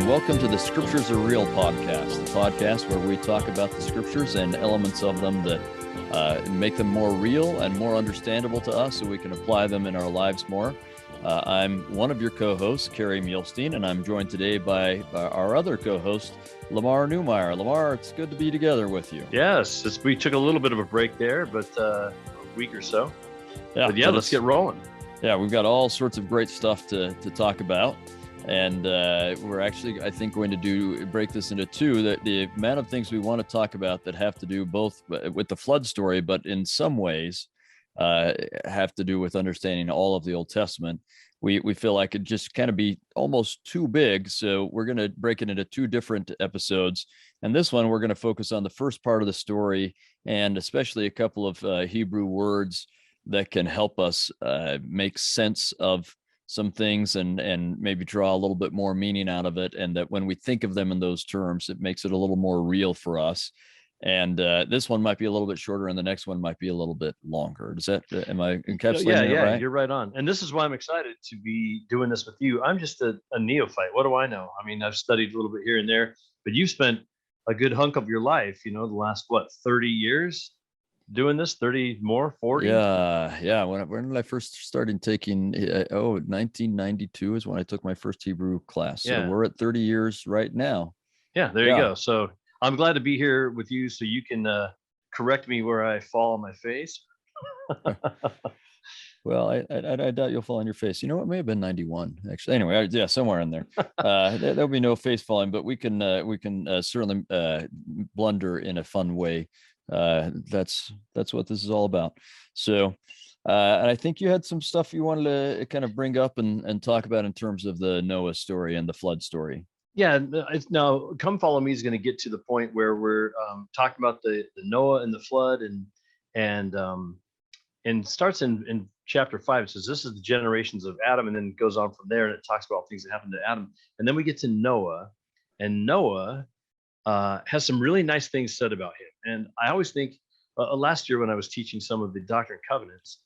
welcome to the Scriptures Are Real podcast, the podcast where we talk about the Scriptures and elements of them that make them more real and more understandable to us so we can apply them in our lives more. I'm one of your co-hosts, Kerry Muhlstein, and I'm joined today by our other co-host, Lamar Newmeyer. Lamar, it's good to be together with you. Yes, we took a little bit of a break there, but a week or so. Yeah, Let's get rolling. Yeah, we've got all sorts of great stuff to talk about. And we're actually, I think, going to break this into two. The amount of things we want to talk about that have to do both with the flood story, but in some ways have to do with understanding all of the Old Testament. We feel like it just kind of be almost too big. So we're going to break it into two different episodes. And this one, we're going to focus on the first part of the story, and especially a couple of Hebrew words that can help us make sense of some things and maybe draw a little bit more meaning out of it. And that when we think of them in those terms, it makes it a little more real for us. And this one might be a little bit shorter and the next one might be a little bit longer. Am I encapsulating it right? You're right on. And this is why I'm excited to be doing this with you. I'm just a neophyte. What do I know? I mean, I've studied a little bit here and there, but you've spent a good hunk of your life, the last, 30 years doing this, 30 more, 40? Yeah. When did I first started taking, 1992 is when I took my first Hebrew class. So we're at 30 years right now. Yeah, there you go. So I'm glad to be here with you so you can correct me where I fall on my face. Well, I doubt you'll fall on your face. You know, it may have been 91 actually. Anyway, somewhere in there. There'll be no face falling, but we can certainly blunder in a fun way. That's what this is all about. So, and I think you had some stuff you wanted to kind of bring up and talk about in terms of the Noah story and the flood story. Yeah, now Come Follow Me is going to get to the point where we're talking about the Noah and the flood, and starts in chapter 5. It says this is the generations of Adam, and then goes on from there, and it talks about things that happened to Adam, and then we get to Noah, and Noah has some really nice things said about him. And I always think last year when I was teaching some of the Doctrine and Covenants,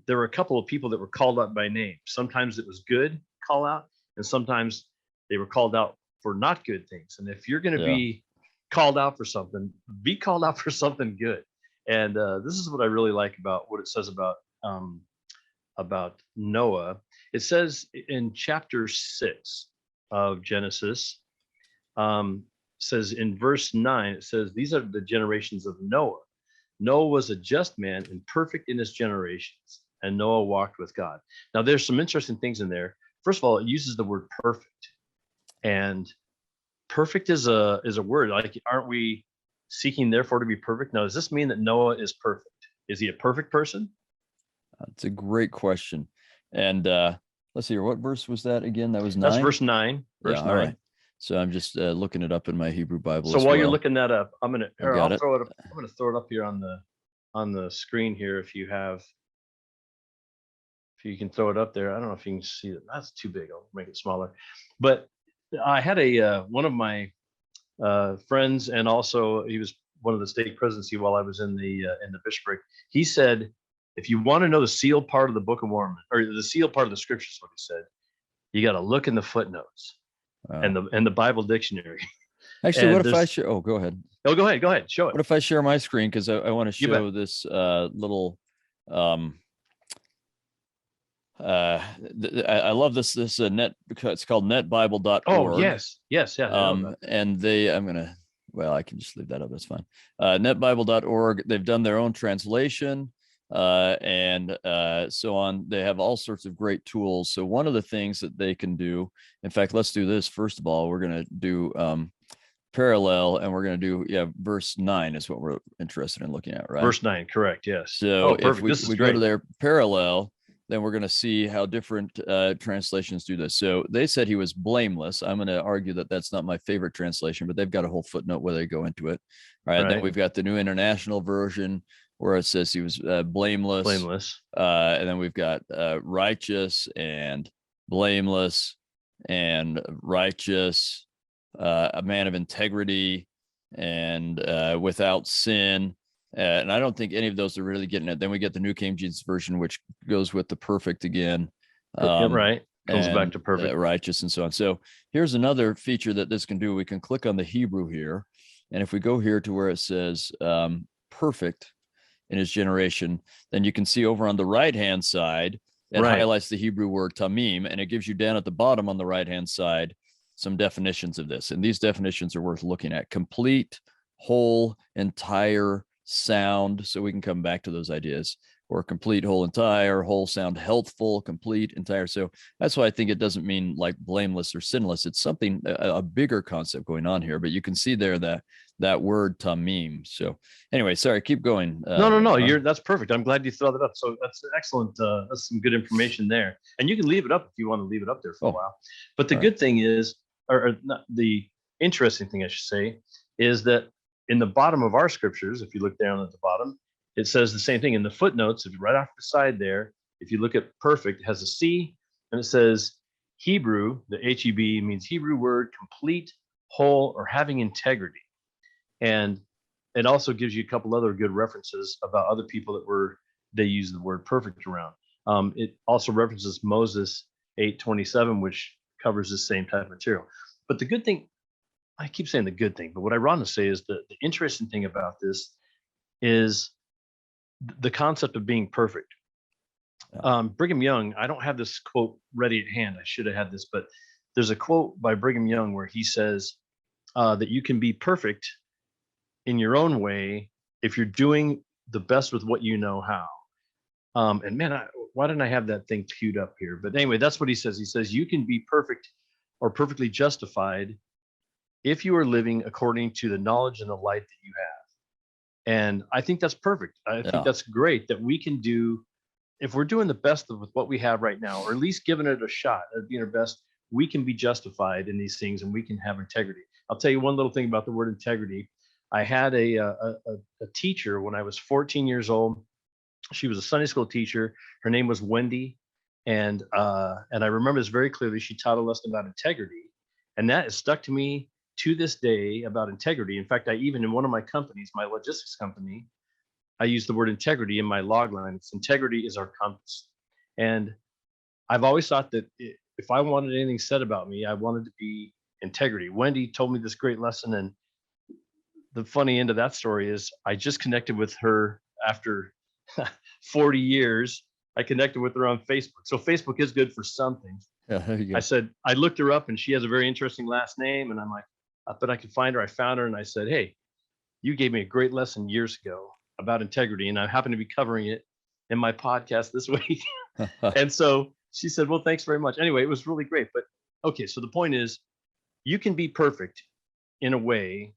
there were a couple of people that were called out by name. Sometimes it was good call out, and sometimes they were called out for not good things. And if you're going to be called out for something, be called out for something good. And this is what I really like about what it says about Noah. It says in chapter 6 of Genesis, says in verse 9, it says, these are the generations of Noah. Noah was a just man and perfect in his generations, and Noah walked with God. Now, there's some interesting things in there. First of all, it uses the word perfect. And perfect is a word. Like, aren't we seeking therefore to be perfect? Now, does this mean that Noah is perfect? Is he a perfect person? That's a great question. And let's see here. What verse was that again? That was 9? That's verse 9. Verse 9. All right. So I'm just looking it up in my Hebrew Bible. So while you're looking that up, I'll throw it up. I'm going to throw it up here on the screen here. If you can throw it up there. I don't know if you can see it. That's too big. I'll make it smaller. But I had one of my friends, and also he was one of the stake presidency while I was in the bishopric. He said, if you want to know the sealed part of the Book of Mormon, or the sealed part of the Scriptures, what he said, you got to look in the footnotes. And the Bible dictionary. Actually, what if I share? Oh, go ahead. Oh, go ahead. Show it. What if I share my screen? Because I want to show this little. I love this net. It's called netbible.org. Oh, yes. Yeah. And I can just leave that up. That's fine. Netbible.org. They've done their own translation. And so on. They have all sorts of great tools. So one of the things that they can do, in fact, let's do this. First of all, we're going to do parallel, and we're going to do verse 9 is what we're interested in looking at, right? Verse 9, correct, yes. So if we go to their parallel, then we're going to see how different translations do this. So they said he was blameless. I'm going to argue that that's not my favorite translation, but they've got a whole footnote where they go into it. All right. Then we've got the New International Version, where it says he was blameless. And then we've got righteous and blameless and righteous, a man of integrity and without sin. And I don't think any of those are really getting it. Then we get the New King James Version, which goes with the perfect again. Right. Comes back and to perfect. righteous and so on. So here's another feature that this can do. We can click on the Hebrew here. And if we go here to where it says perfect in his generation, then you can see over on the right-hand side, it highlights the Hebrew word tamim, and it gives you down at the bottom on the right-hand side some definitions of this. And these definitions are worth looking at. Complete, whole, entire, sound. So we can come back to those ideas. Or complete, whole, entire, whole, sound, healthful, complete, entire. So that's why I think it doesn't mean like blameless or sinless. It's something, a bigger concept going on here. But you can see there that word tamim. So anyway, sorry, keep going. No. That's perfect. I'm glad you throw that up. So that's excellent. That's some good information there. And you can leave it up if you want to leave it up there for a while. But the good thing is, or not, the interesting thing I should say, is that in the bottom of our scriptures, if you look down at the bottom, it says the same thing in the footnotes. If right off the side there, if you look at perfect, it has a C, and it says Hebrew. The HEB means Hebrew word complete, whole, or having integrity. And it also gives you a couple other good references about other people that they use the word perfect around. It also references Moses 8:27, which covers the same type of material. But the good thing, I keep saying the good thing, but what I want to say is the interesting thing about this is the concept of being perfect. Brigham Young, I don't have this quote ready at hand. I should have had this, but there's a quote by Brigham Young where he says that you can be perfect in your own way if you're doing the best with what you know how. And man, why didn't I have that thing queued up here? But anyway, that's what he says. He says you can be perfect or perfectly justified if you are living according to the knowledge and the light that you have. And I think that's perfect. I think that's great that we can do, if we're doing the best with what we have right now, or at least giving it a shot at being our best, we can be justified in these things and we can have integrity. I'll tell you one little thing about the word integrity. I had a teacher when I was 14 years old. She was a Sunday school teacher. Her name was Wendy. And I remember this very clearly. She taught a lesson about integrity. And that has stuck to me to this day about integrity. In fact, I even in one of my companies, my logistics company, I use the word integrity in my log line. It's integrity is our compass. And I've always thought that if I wanted anything said about me, I wanted to be integrity. Wendy told me this great lesson. And the funny end of that story is I just connected with her after 40 years. I connected with her on Facebook. So Facebook is good for something. Yeah, there you go. I said, I looked her up and she has a very interesting last name. And I'm like, I thought I could find her. I found her and I said, hey, you gave me a great lesson years ago about integrity. And I happen to be covering it in my podcast this week. And so she said, well, thanks very much. Anyway, it was really great. But okay, so the point is, you can be perfect in a way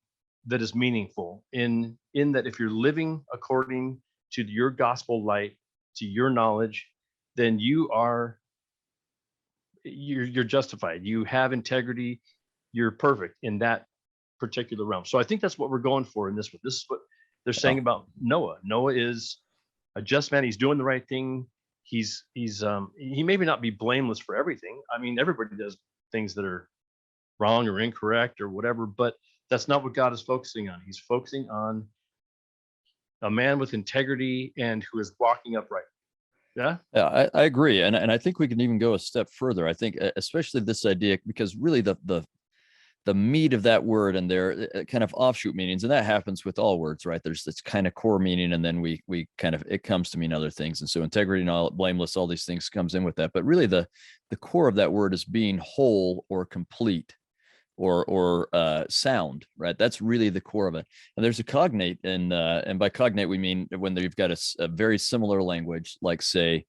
that is meaningful in that if you're living according to your gospel light, to your knowledge, then you're justified. You have integrity. You're perfect in that particular realm. So I think that's what we're going for in this one. This is what they're saying about Noah. Noah is a just man. He's doing the right thing. He maybe not be blameless for everything. I mean, everybody does things that are wrong or incorrect or whatever, but that's not what God is focusing on. He's focusing on a man with integrity and who is walking upright. Yeah, I agree, and I think we can even go a step further. I think especially this idea, because really the meat of that word and their kind of offshoot meanings, and that happens with all words, right? There's this kind of core meaning, and then we kind of, it comes to mean other things. And so integrity and all, blameless, all these things comes in with that. But really the core of that word is being whole or complete or sound, right? That's really the core of it. And there's a cognate, and by cognate we mean when you've got a very similar language, like say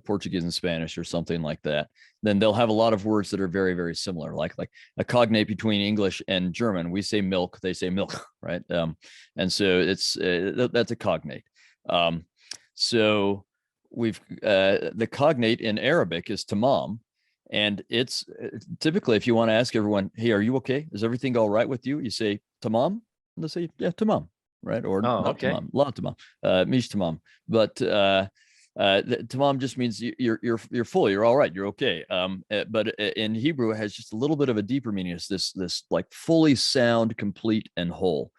Portuguese and Spanish or something like that, then they'll have a lot of words that are very, very similar, like a cognate between English and German. We say milk, they say milk, right? And so that's a cognate. So we've the cognate in Arabic is tamam. And it's typically, if you want to ask everyone, hey, are you okay? Is everything all right with you? You say tamam, and they'll say, yeah, tamam, right? Or not tamam, la tamam, mish tamam. But tamam just means you're full, you're all right, you're okay. But in Hebrew, it has just a little bit of a deeper meaning. It's this like fully sound, complete, and whole.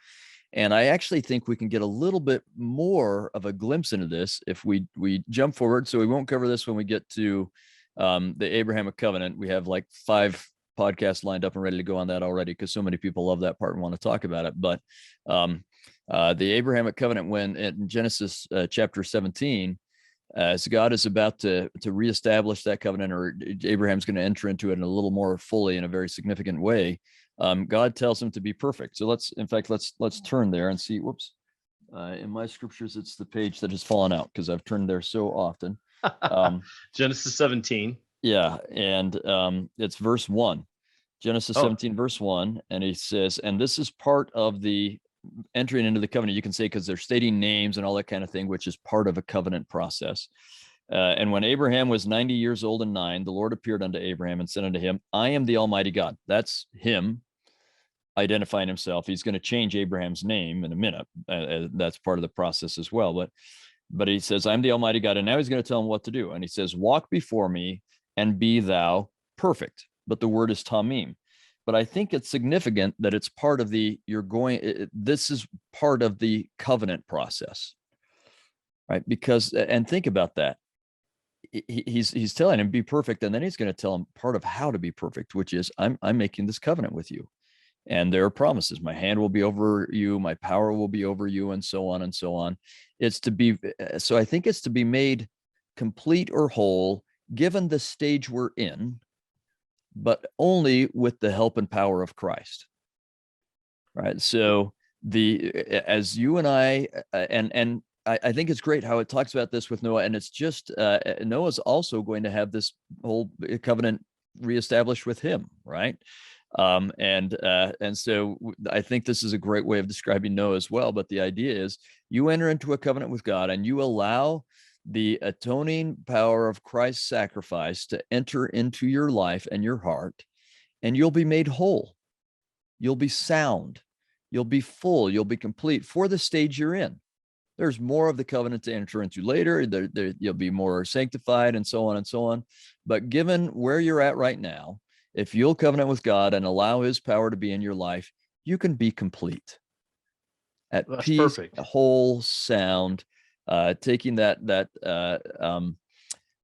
And I actually think we can get a little bit more of a glimpse into this if we jump forward. So we won't cover this when we get to the Abrahamic Covenant. We have like 5 podcasts lined up and ready to go on that already, because so many people love that part and want to talk about it. But the Abrahamic Covenant, when in Genesis chapter 17, as God is about to reestablish that covenant, or Abraham's going to enter into it in a little more fully in a very significant way, God tells him to be perfect. So let's turn there and see. Whoops. In my scriptures, it's the page that has fallen out because I've turned there so often. Genesis 17. Yeah, and it's verse 1. Genesis 17, verse 1, and he says, and this is part of the entering into the covenant, you can say, because they're stating names and all that kind of thing, which is part of a covenant process. And when Abraham was 90 years old and 9, the Lord appeared unto Abraham and said unto him, I am the Almighty God. That's him identifying himself. He's going to change Abraham's name in a minute. That's part of the process as well. But he says, I'm the Almighty God. And now he's going to tell him what to do. And he says, walk before me and be thou perfect. But the word is tamim. But I think it's significant that it's part of this is part of the covenant process, right? Because, and think about that. He's telling him be perfect. And then he's going to tell him part of how to be perfect, which is I'm making this covenant with you. And there are promises. My hand will be over you. My power will be over you, and so on and so on. So I think it's to be made complete or whole, given the stage we're in, but only with the help and power of Christ. Right. So as you and I, and I think it's great how it talks about this with Noah, and it's just Noah's also going to have this whole covenant reestablished with him, right? And so I think this is a great way of describing Noah as well. But the idea is you enter into a covenant with God and you allow the atoning power of Christ's sacrifice to enter into your life and your heart, and you'll be made whole. You'll be sound. You'll be full. You'll be complete for the stage you're in. There's more of the covenant to enter into later. You'll be more sanctified and so on and so on. But given where you're at right now, if you'll covenant with God and allow his power to be in your life, you can be complete, at peace, perfect. whole, sound, taking that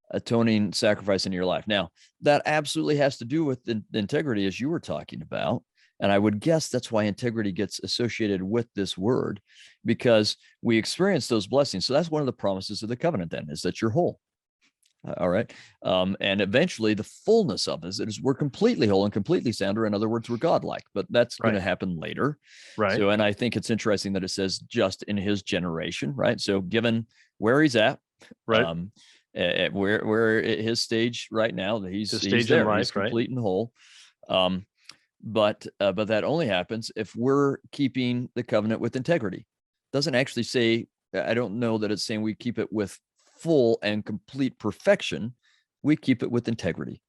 atoning sacrifice in your life. Now, that absolutely has to do with the integrity, as you were talking about. And I would guess that's why integrity gets associated with this word, because we experience those blessings. So that's one of the promises of the covenant then, is that you're whole. All right. And eventually the fullness of it is we're completely whole and completely sound, or in other words, we're godlike, but that's going to happen later. Right. So, and I think it's interesting that it says just in his generation, right? So given where he's at, right. Where his stage right now, he's there, life, he's complete and whole. But that only happens if we're keeping the covenant with integrity. Doesn't actually say, I don't know that it's saying we keep it with full and complete perfection. We keep it with integrity,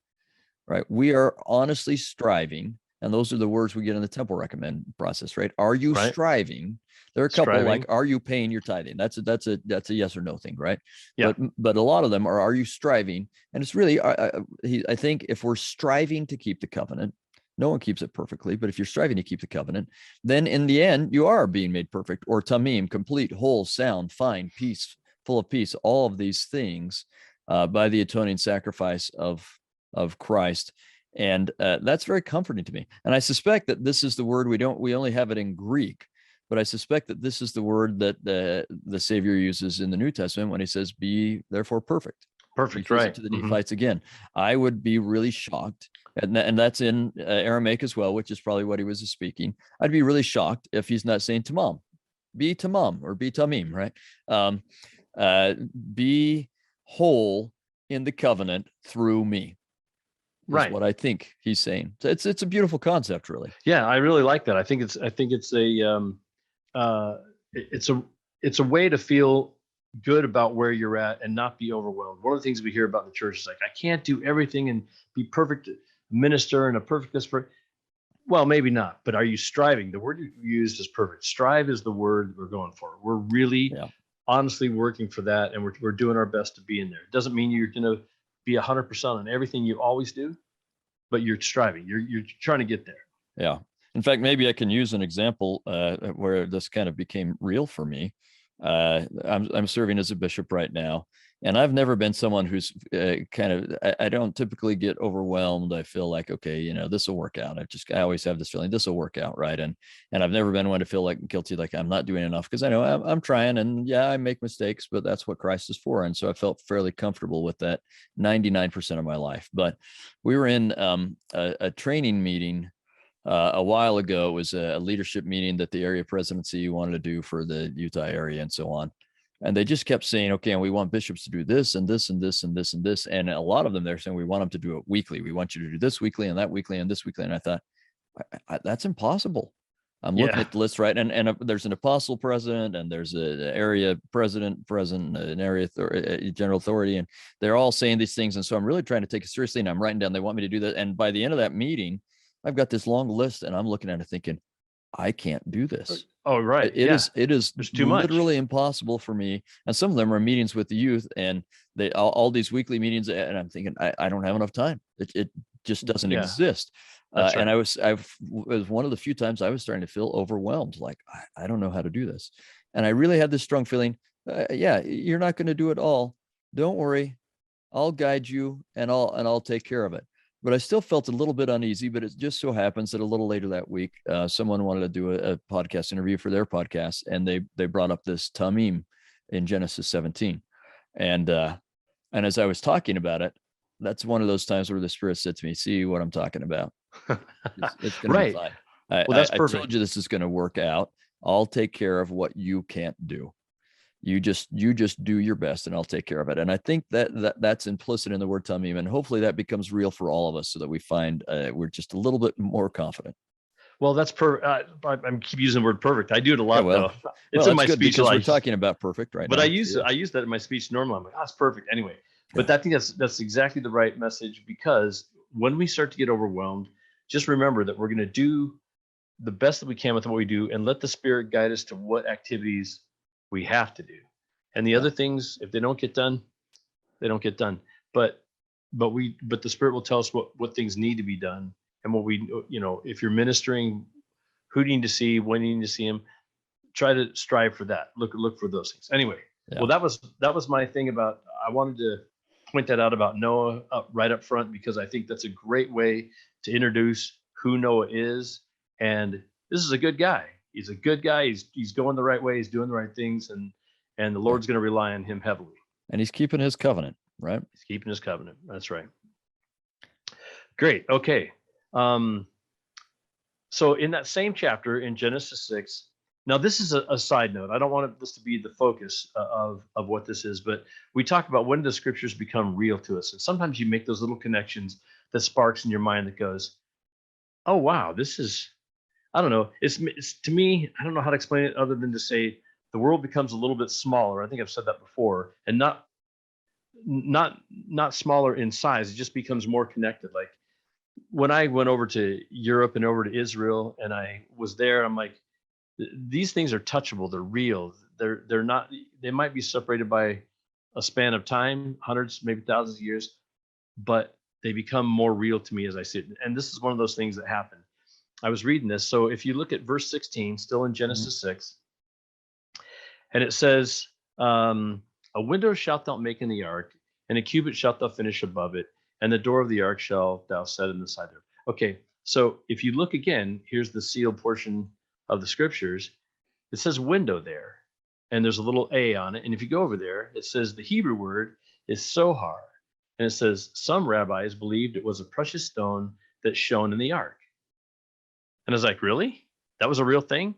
right? We are honestly striving. And those are the words we get in the temple recommend process, right? Are you striving? There are a couple like, are you paying your tithing? That's a yes or no thing, right? Yeah. But a lot of them are you striving? And it's really, I think if we're striving to keep the covenant, no one keeps it perfectly, but if you're striving to keep the covenant, then in the end, you are being made perfect, or tamim, complete, whole, sound, fine, peace, full of peace, all of these things by the atoning sacrifice of Christ. And that's very comforting to me. And I suspect that this is the word we only have it in Greek, but I suspect that this is the word that the Savior uses in the New Testament when he says, be therefore perfect. Perfect, right. To the Nephites again. I would be really shocked, and that's in Aramaic as well, which is probably what he was speaking. I'd be really shocked if he's not saying tamam, be tamam, or be tamim, right? Be whole in the covenant through me. Right. What I think he's saying. So it's a beautiful concept, really. Yeah, I really like that. I think it's a way to feel good about where you're at and not be overwhelmed. One of the things we hear about in the church is like, I can't do everything and be perfect minister and a perfect this. Well, maybe not, but are you striving? The word you used is perfect. Strive is the word we're going for. We're really honestly working for that, and we're doing our best to be in there. It doesn't mean you're going to be 100% on everything you always do, but you're striving. You're trying to get there. Yeah. In fact, maybe I can use an example where this kind of became real for me. I'm serving as a bishop right now, And I've never been someone who's I don't typically get overwhelmed. I feel like, okay, this will work out. I always have this feeling this will work out. Right. And I've never been one to feel like guilty, like I'm not doing enough, because I know I'm trying, and yeah, I make mistakes, but that's what Christ is for. And so I felt fairly comfortable with that 99% of my life. But we were in a training meeting a while ago. It was a leadership meeting that the area presidency wanted to do for the Utah area and so on. And they just kept saying, okay, and we want bishops to do this and this and this and this and this. And a lot of them, they're saying, we want them to do it weekly. We want you to do this weekly and that weekly and this weekly. And I thought, that's impossible. I'm looking at the list, right? And there's an apostle president, and there's an area president, an area general authority, and they're all saying these things. And so I'm really trying to take it seriously, and I'm writing down, they want me to do that. And by the end of that meeting, I've got this long list, and I'm looking at it thinking, I can't do this. Oh, right. It is There's too much. Literally impossible for me. And some of them are meetings with the youth, and they all these weekly meetings, and I'm thinking, I don't have enough time. It just doesn't exist. Right. And I was one of the few times I was starting to feel overwhelmed, like I don't know how to do this. And I really had this strong feeling, you're not going to do it all. Don't worry, I'll guide you, and I'll take care of it. But I still felt a little bit uneasy. But it just so happens that a little later that week, someone wanted to do a podcast interview for their podcast, and they brought up this tamim in Genesis 17, and as I was talking about it, that's one of those times where the Spirit said to me, "See what I'm talking about? It's going to be fine. Well, that's perfect. I told you this is going to work out. I'll take care of what you can't do. You just do your best, and I'll take care of it." And I think that's implicit in the word tamim, and hopefully that becomes real for all of us, so that we find we're just a little bit more confident. Well, that's I'm keep using the word perfect. I do it a lot, though. It's in my speech because we're talking about perfect right now. But I use that in my speech normally. I'm like, it's perfect anyway. But I think that's exactly the right message, because when we start to get overwhelmed, just remember that we're going to do the best that we can with what we do, and let the Spirit guide us to what activities we have to do. And the other things, if they don't get done, they don't get done. But the Spirit will tell us what things need to be done, and what if you're ministering, who do you need to see, when you need to see him, try to strive for that. Look for those things. Anyway, well, that was my thing about, I wanted to point that out about Noah right up front, because I think that's a great way to introduce who Noah is. And this is a good guy. He's a good guy. He's going the right way. He's doing the right things, and the Lord's going to rely on him heavily. And he's keeping his covenant, right? He's keeping his covenant. That's right. Great. Okay. So in that same chapter in Genesis 6, now this is a side note. I don't want this to be the focus of what this is, but we talk about when the scriptures become real to us. And sometimes you make those little connections that sparks in your mind that goes, oh, wow, this is, I don't know. It's to me, I don't know how to explain it other than to say the world becomes a little bit smaller. I think I've said that before, and not smaller in size. It just becomes more connected. Like when I went over to Europe and over to Israel, and I was there, I'm like, these things are touchable. They're real. They're not. They might be separated by a span of time, hundreds, maybe thousands of years, but they become more real to me as I see it. And this is one of those things that happen. I was reading this. So if you look at verse 16, still in Genesis 6, and it says, a window shalt thou make in the ark, and a cubit shalt thou finish above it, and the door of the ark shalt thou set in the side thereof. Okay, so if you look again, here's the sealed portion of the scriptures. It says window there, and there's a little A on it. And if you go over there, it says the Hebrew word is sohar. And it says, some rabbis believed it was a precious stone that shone in the ark. And I was like, really? That was a real thing?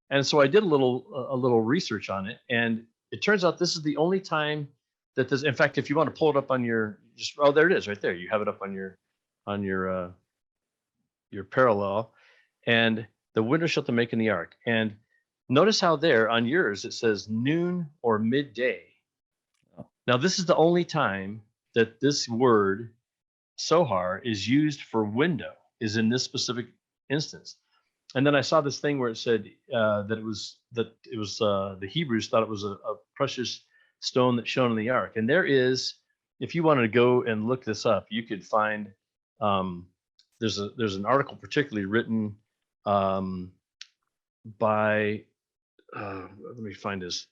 And so I did a little research on it, and it turns out this is the only time that this. In fact, if you want to pull it up on your, there it is, right there. You have it up on your parallel, and the window shalt thou make in the ark. And notice how there on yours it says noon or midday. Now this is the only time that this word sohar is used for window, is in this specific instance. And then I saw this thing where it said that it was the Hebrews thought it was a precious stone that shone in the ark. And there is, if you wanted to go and look this up, you could find there's an article particularly written by let me find this.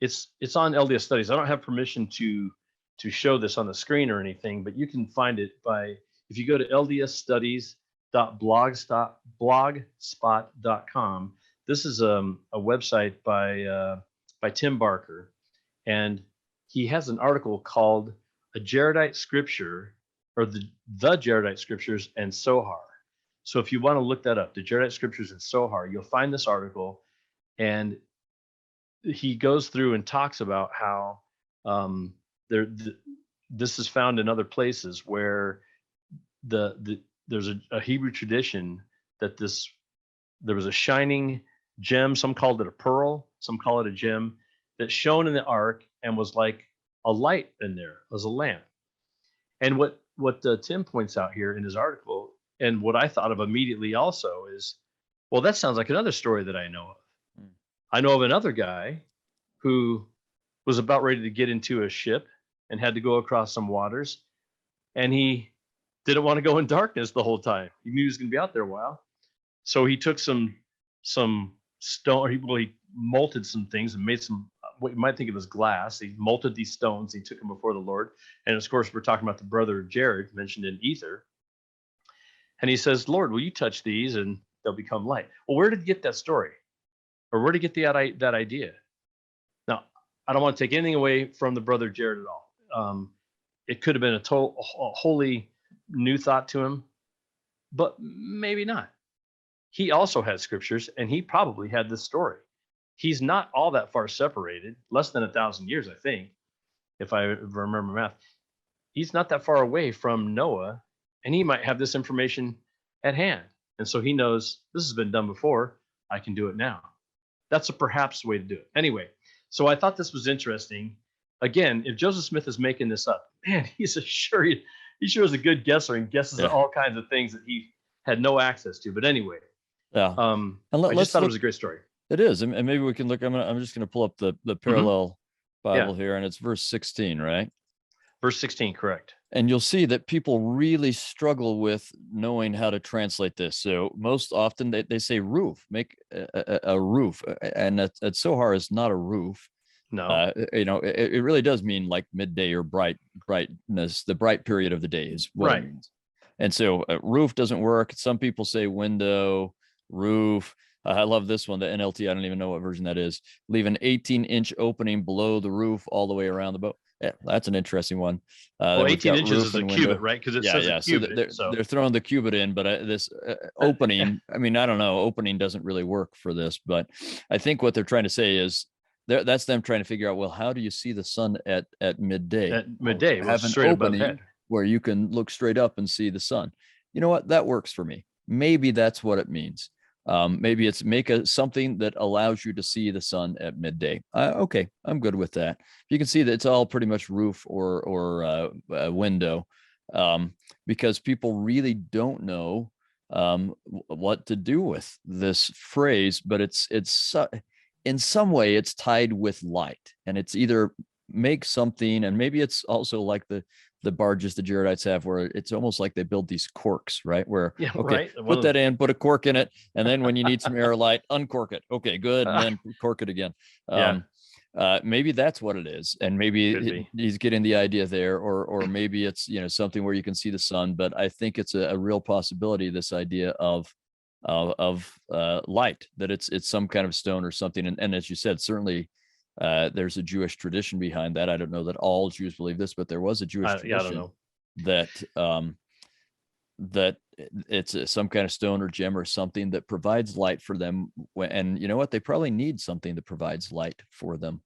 it's on LDS Studies. I don't have permission to show this on the screen or anything, but you can find it by, if you go to ldsstudies.blogspot.com. This is a website by Tim Barker, and he has an article called "A Jaredite Scripture," or the Jaredite Scriptures and Sohar. So if you want to look that up, the Jaredite Scriptures and Sohar, you'll find this article, and he goes through and talks about how this is found in other places where there's a Hebrew tradition that there was a shining gem. Some called it a pearl, some call it a gem, that shone in the ark and was like a light in there, as a lamp. And what Tim points out here in his article, and what I thought of immediately also, is, well, that sounds like another story that I know of. I know of another guy who was about ready to get into a ship and had to go across some waters, and he didn't want to go in darkness the whole time. He knew he was going to be out there a while, so he took some stone. He malted some things and made some, what you might think of as glass. He malted these stones. He took them before the Lord, and of course, we're talking about the brother of Jared mentioned in Ether. And he says, "Lord, will you touch these and they'll become light?" Well, where did he get that story? Or where to get that idea? Now, I don't want to take anything away from the brother Jared at all. It could have been a wholly new thought to him, but maybe not. He also had scriptures, and he probably had this story. He's not all that far separated, less than 1,000 years, I think, if I remember math. He's not that far away from Noah, and he might have this information at hand. And so he knows this has been done before. I can do it now. That's a perhaps way to do it. Anyway, so I thought this was interesting. Again, if Joseph Smith is making this up, man, he sure is a good guesser and guesses at all kinds of things that he had no access to. But anyway, yeah. I just thought it was a great story. It is, and maybe we can look. I'm just going to pull up the parallel Bible here, and it's verse 16, right? Verse 16, correct. And you'll see that people really struggle with knowing how to translate this. So most often they say roof, make a roof, and that Sohar is not a roof. No, it really does mean like midday or brightness. The bright period of the day is what it means. And so roof doesn't work. Some people say window, roof. I love this one, the NLT. I don't even know what version that is. Leave an 18-inch opening below the roof all the way around the boat. Yeah, that's an interesting one. Well, 18 inches is a cubit, right? Because it says a cubit. So they're throwing the cubit in, but this opening, I mean, I don't know. Opening doesn't really work for this, but I think what they're trying to say is that's them trying to figure out, well, how do you see the sun at midday? At midday, have an opening where you can look straight up and see the sun. You know what? That works for me. Maybe that's what it means. Maybe it's make something that allows you to see the sun at midday. Okay, I'm good with that. You can see that it's all pretty much roof or window, because people really don't know what to do with this phrase. But it's in some way it's tied with light, and it's either make something, and maybe it's also like the barges the Jaredites have, where it's almost like they build these corks, right? Where, put that in, put a cork in it, and then when you need some air light, uncork it. Okay, good, and then cork it again. Maybe that's what it is, and maybe he's getting the idea there, or maybe it's something where you can see the sun. But I think it's a real possibility, this idea of light, that it's some kind of stone or something, and as you said, certainly. There's a Jewish tradition behind that. I don't know that all Jews believe this, but there was a Jewish tradition that it's some kind of stone or gem or something that provides light for them. And you know what? They probably need something that provides light for them.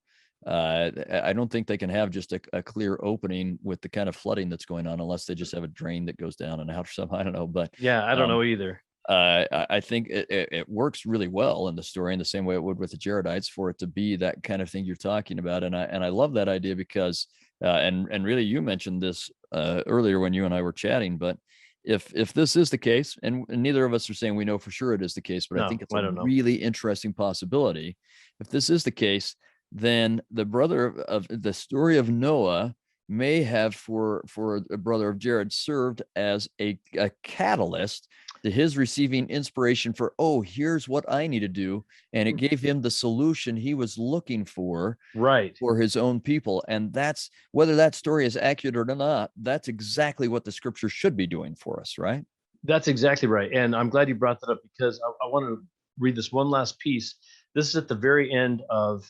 I don't think they can have just a clear opening with the kind of flooding that's going on, unless they just have a drain that goes down and out or something. I don't know, but I don't know either. I think it works really well in the story, in the same way it would with the Jaredites, for it to be that kind of thing you're talking about. And I love that idea, because and really you mentioned this earlier when you and I were chatting, but if this is the case, and neither of us are saying we know for sure it is the case, but I think it's a really interesting possibility. If this is the case, then the brother of the story of Noah may have for a brother of Jared served as a catalyst to his receiving inspiration for, oh, here's what I need to do. And it gave him the solution he was looking for his own people. And that's, whether that story is accurate or not, that's exactly what the scripture should be doing for us, right? That's exactly right. And I'm glad you brought that up, because I want to read this one last piece. This is at the very end of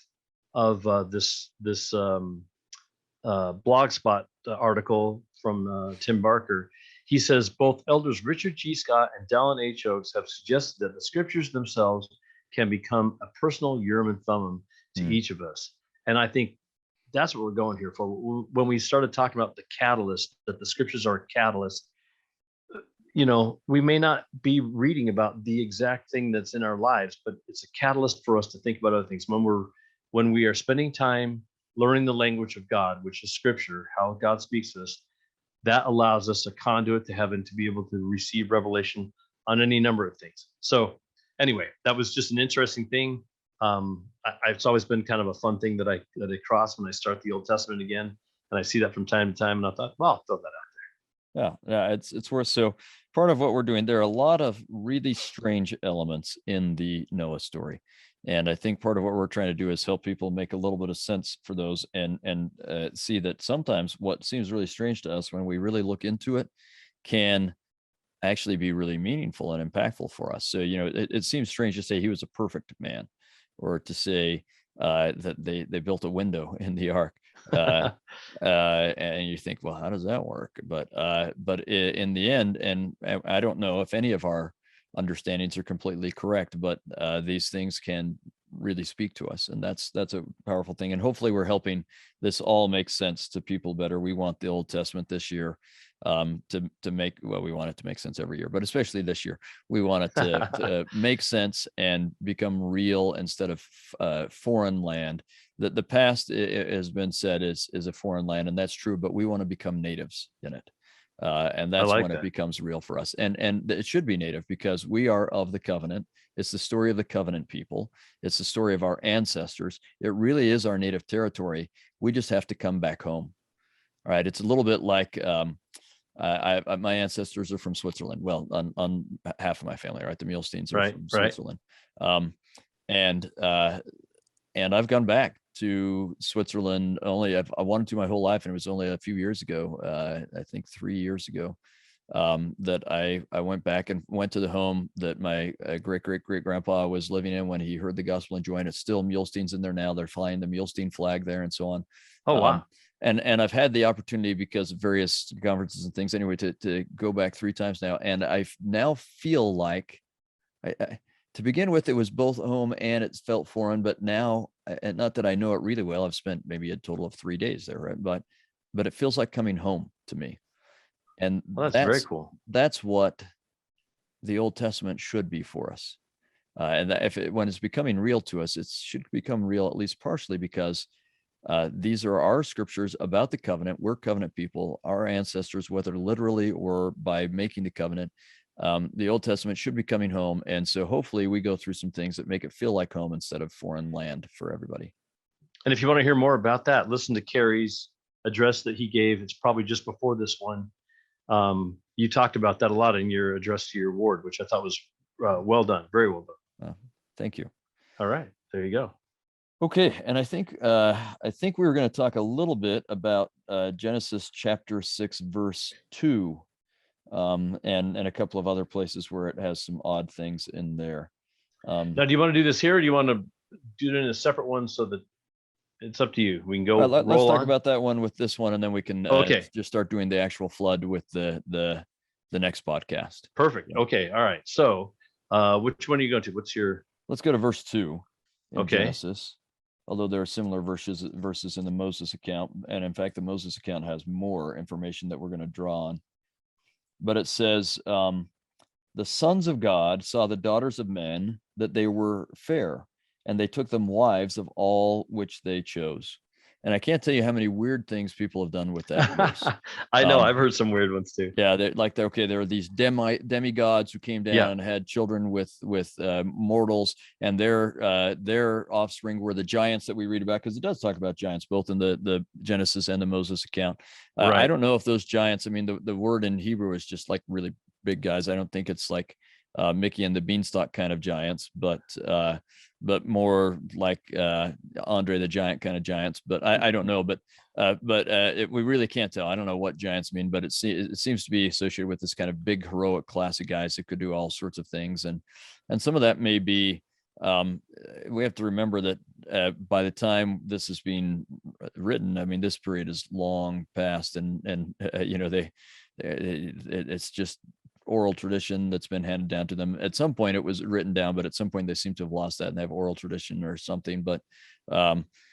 this Blogspot article from Tim Barker. He says both elders Richard G. Scott and Dallin H. Oaks have suggested that the scriptures themselves can become a personal Urim and Thummim to each of us. And I think that's what we're going here for. When we started talking about the catalyst, that the scriptures are a catalyst, you know, we may not be reading about the exact thing that's in our lives, but it's a catalyst for us to think about other things. When we are spending time learning the language of God, which is scripture, how God speaks to us, that allows us a conduit to heaven to be able to receive revelation on any number of things. So anyway, that was just an interesting thing. It's always been kind of a fun thing that I cross when I start the Old Testament again. And I see that from time to time. And I thought, well, I'll throw that out there. Yeah, it's worth. So part of what we're doing, there are a lot of really strange elements in the Noah story. And I think part of what we're trying to do is help people make a little bit of sense for those, and see that sometimes what seems really strange to us, when we really look into it, can actually be really meaningful and impactful for us. So, you know, it seems strange to say he was a perfect man, or to say that they built a window in the ark. And you think, well, how does that work? But in the end, and I don't know if any of our understandings are completely correct, but these things can really speak to us, and that's a powerful thing. And hopefully we're helping this all make sense to people better. We want the Old Testament this year to make, well, we want it to make sense every year, but especially this year, we want it to make sense and become real instead of foreign land. The past, it has been said, is a foreign land, and that's true, but we want to become natives in it. And that's when it becomes real for us. And it should be native, because we are of the covenant. It's the story of the covenant people. It's the story of our ancestors. It really is our native territory. We just have to come back home. All right. It's a little bit like my ancestors are from Switzerland. Well, on half of my family, right? The Muhlsteins are from Switzerland. And I've gone back to Switzerland only. I wanted to my whole life, and it was only a few years ago, I think 3 years ago, that I went back and went to the home that my great grandpa was living in when he heard the gospel and joined. It's still Muhlsteins in there now. They're flying the Muhlstein flag there and so on. Oh, wow. And I've had the opportunity, because of various conferences and things anyway, to go back 3 times now. And I now feel like, to begin with, it was both home and it felt foreign, but now, and not that I know it really well, I've spent maybe a total of 3 days there, right? But it feels like coming home to me. And that's very cool. That's what the Old Testament should be for us. And that when it's becoming real to us, it should become real at least partially, because these are our scriptures about the covenant. We're covenant people, our ancestors, whether literally or by making the covenant. The Old Testament should be coming home. And so hopefully we go through some things that make it feel like home instead of foreign land for everybody. And if you want to hear more about that, listen to Kerry's address that he gave. It's probably just before this one. You talked about that a lot in your address to your ward, which I thought was well done. Very well done. Thank you. All right. There you go. Okay. And I think we were going to talk a little bit about Genesis chapter 6, verse 2. And a couple of other places where it has some odd things in there. Now, do you want to do this here, or do you want to do it in a separate one, so that it's up to you? We can go. Let's talk about that one with this one, and then we can just start doing the actual flood with the next podcast. Perfect. Yeah. Okay. All right. So, which one are you going to? Let's go to verse 2 in Genesis. Although there are similar verses in the Moses account, and in fact, the Moses account has more information that we're going to draw on. But it says, the sons of God saw the daughters of men, that they were fair, and they took them wives of all which they chose. And I can't tell you how many weird things people have done with that verse. I know, I've heard some weird ones too. Yeah, there are these demigods who came down and had children with mortals, and their offspring were the giants that we read about, because it does talk about giants both in the Genesis and the Moses account. I don't know if those giants, I mean, the word in Hebrew is just like really big guys. I don't think it's like Mickey and the Beanstalk kind of giants, but more like Andre the Giant kind of giants. But I don't know. But we really can't tell. I don't know what giants mean, but it seems to be associated with this kind of big, heroic class of guys that could do all sorts of things, and some of that may be. We have to remember that by the time this is being written, I mean, this period is long past, and it's just oral tradition that's been handed down to them. At some point it was written down, but at some point they seem to have lost that and they have oral tradition or something. But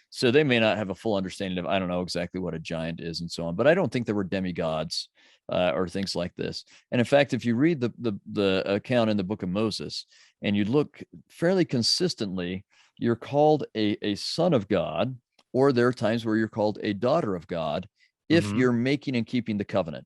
so they may not have a full understanding of, I don't know exactly what a giant is and so on, but I don't think there were demigods or things like this. And in fact, if you read the account in the book of Moses and you look fairly consistently, you're called a son of God, or there are times where you're called a daughter of God if you're making and keeping the covenant.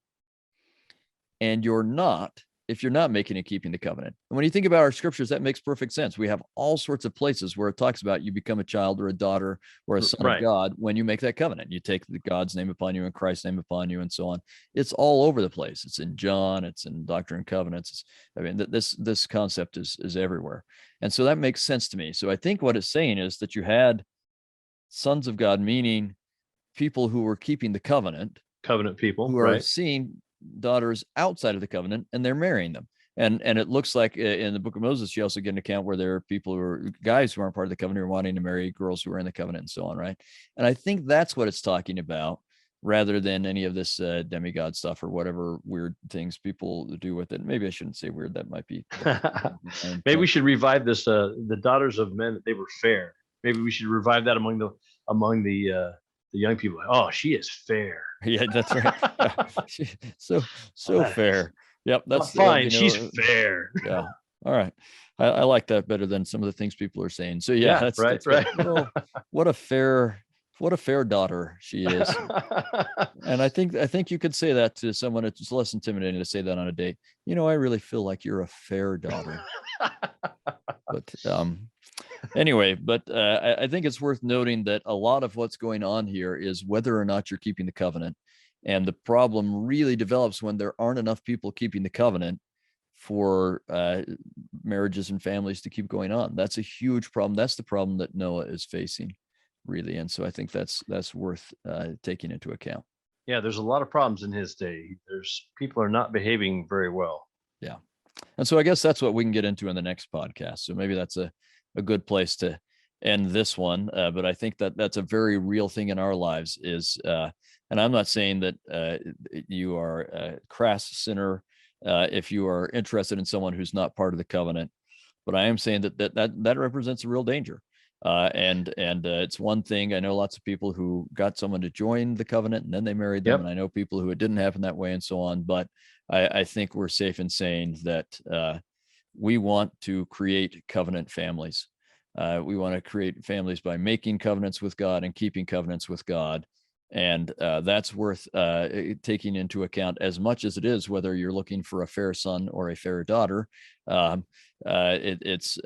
And you're not if you're not making and keeping the covenant. And when you think about our scriptures, that makes perfect sense. We have all sorts of places where it talks about you become a child or a daughter or a son of God when you make that covenant. You take God's name upon you and Christ's name upon you and so on. It's all over the place. It's in John, it's in Doctrine and Covenants. This concept is everywhere. And so that makes sense to me. So I think what it's saying is that you had sons of God, meaning people who were keeping the covenant people who are seeing daughters outside of the covenant and they're marrying them. And it looks like in the book of Moses, you also get an account where there are people who are guys who aren't part of the covenant who are wanting to marry girls who are in the covenant and so on. Right. And I think that's what it's talking about rather than any of this demigod stuff or whatever weird things people do with it. Maybe I shouldn't say weird. That might be. Maybe we should revive this. The daughters of men, they were fair. Maybe we should revive that among the young people. Oh, she is fair. Yeah, that's right. so fair. Yep, that's fine. She's fair. Yeah. All right. I like that better than some of the things people are saying. So yeah, that's right. Well, what a fair daughter she is. And I think you could say that to someone. It's less intimidating to say that on a date. I really feel like you're a fair daughter. But anyway, I think it's worth noting that a lot of what's going on here is whether or not you're keeping the covenant. And the problem really develops when there aren't enough people keeping the covenant for marriages and families to keep going on. That's a huge problem. That's the problem that Noah is facing, really. And so I think that's worth taking into account. Yeah, there's a lot of problems in his day. People are not behaving very well. Yeah. And so I guess that's what we can get into in the next podcast. So maybe that's a good place to end this one. But I think that's a very real thing in our lives is, and I'm not saying that you are a crass sinner if you are interested in someone who's not part of the covenant, but I am saying that represents a real danger. And it's one thing. I know lots of people who got someone to join the covenant and then they married them. Yep. And I know people who it didn't happen that way and so on. But I think we're safe in saying that we want to create covenant families. We want to create families by making covenants with God and keeping covenants with God. And that's worth taking into account as much as it is whether you're looking for a fair son or a fair daughter. It's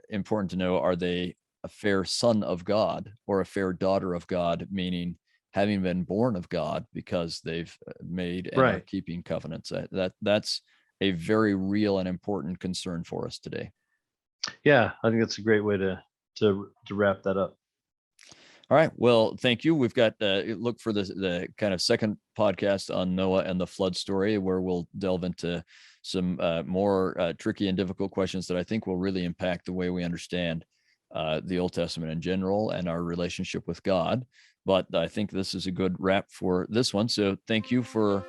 important to know, are they a fair son of God or a fair daughter of God, meaning having been born of God because they've made and are keeping covenants. That's a very real and important concern for us today. Yeah, I think that's a great way to wrap that up. All right. Well, thank you. We've got look for the kind of second podcast on Noah and the flood story, where we'll delve into some more tricky and difficult questions that I think will really impact the way we understand the Old Testament in general and our relationship with God. But I think this is a good wrap for this one. So thank you to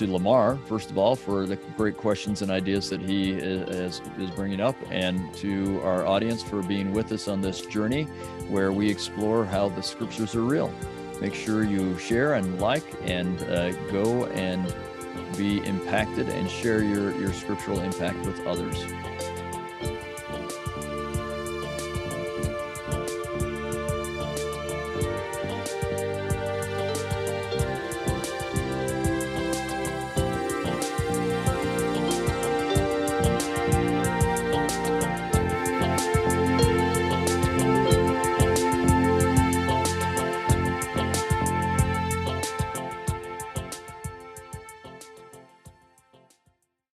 Lamar, first of all, for the great questions and ideas that he is bringing up, and to our audience for being with us on this journey where we explore how the scriptures are real. Make sure you share and like and go and be impacted and share your scriptural impact with others.